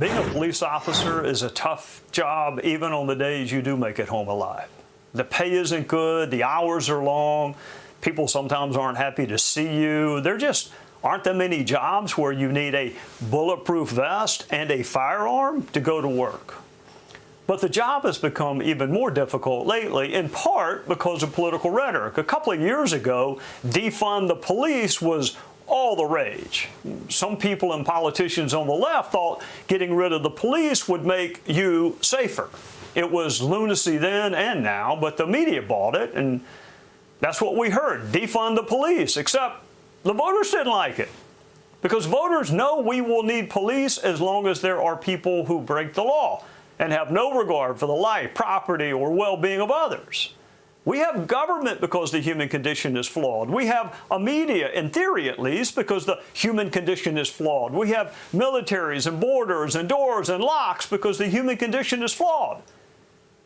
Being a police officer is a tough job, even on the days you do make it home alive. The pay isn't good, the hours are long, people sometimes aren't happy to see you. There just aren't that many jobs where you need a bulletproof vest and a firearm to go to work. But the job has become even more difficult lately, in part because of political rhetoric. A couple of years ago, defund the police was all the rage. Some people and politicians on the left thought getting rid of the police would make you safer. It was lunacy then and now, but the media bought it, and that's what we heard, defund the police, except the voters didn't like it. Because voters know we will need police as long as there are people who break the law and have no regard for the life, property, or well-being of others. We have government because the human condition is flawed. We have a media, in theory at least, because the human condition is flawed. We have militaries and borders and doors and locks because the human condition is flawed.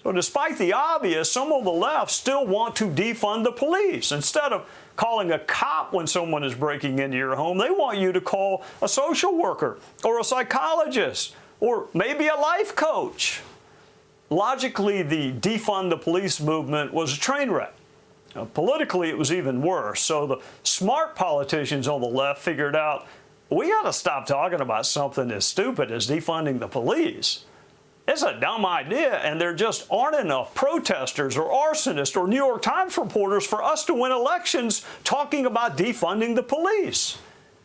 So despite the obvious, some on the left still want to defund the police. Instead of calling a cop when someone is breaking into your home, they want you to call a social worker or a psychologist or maybe a life coach. Logically, the defund the police movement was a train wreck. Politically, it was even worse. So the smart politicians on the left figured out, we got to stop talking about something as stupid as defunding the police. It's a dumb idea, and there just aren't enough protesters or arsonists or New York Times reporters for us to win elections talking about defunding the police.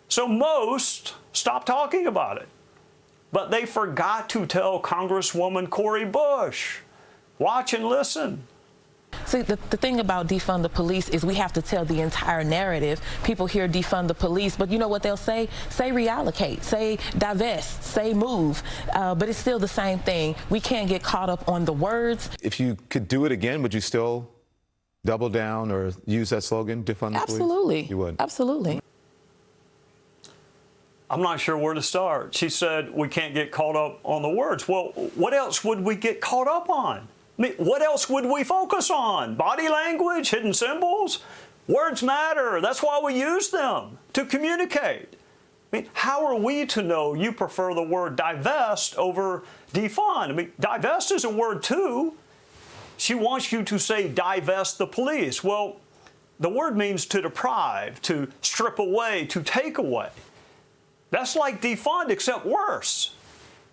So most stopped talking about it. But they forgot to tell Congresswoman Cori Bush. Watch and listen. See, the thing about defund the police is we have to tell the entire narrative. People hear defund the police, but you know what they'll say? Say reallocate, say divest, say move. But it's still the same thing. We can't get caught up on the words. If you could do it again, would you still double down or use that slogan, defund the police? Absolutely. You would? Absolutely. I'm not sure where to start. She said we can't get caught up on the words. Well, what else would we get caught up on? I mean, what else would we focus on? Body language, hidden symbols? Words matter. That's why we use them, to communicate. I mean, how are we to know you prefer the word divest over defund? I mean, divest is a word too. She wants you to say divest the police. Well, the word means to deprive, to strip away, to take away. That's like defund, except worse.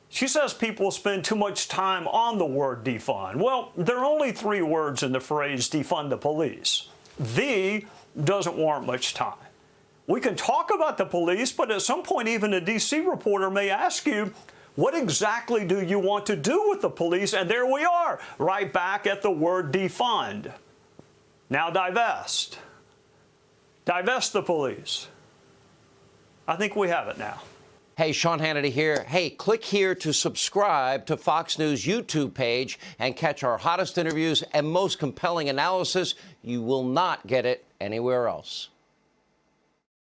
She says people spend too much time on the word defund. Well, there are only 3 words in the phrase defund the police. The doesn't warrant much time. We can talk about the police, but at some point even a D.C. reporter may ask you, what exactly do you want to do with the police? And there we are, right back at the word defund. Now divest. Divest the police. I think we have it now. Hey, Sean Hannity here. Hey, click here to subscribe to Fox News YouTube page and catch our hottest interviews and most compelling analysis. You will not get it anywhere else.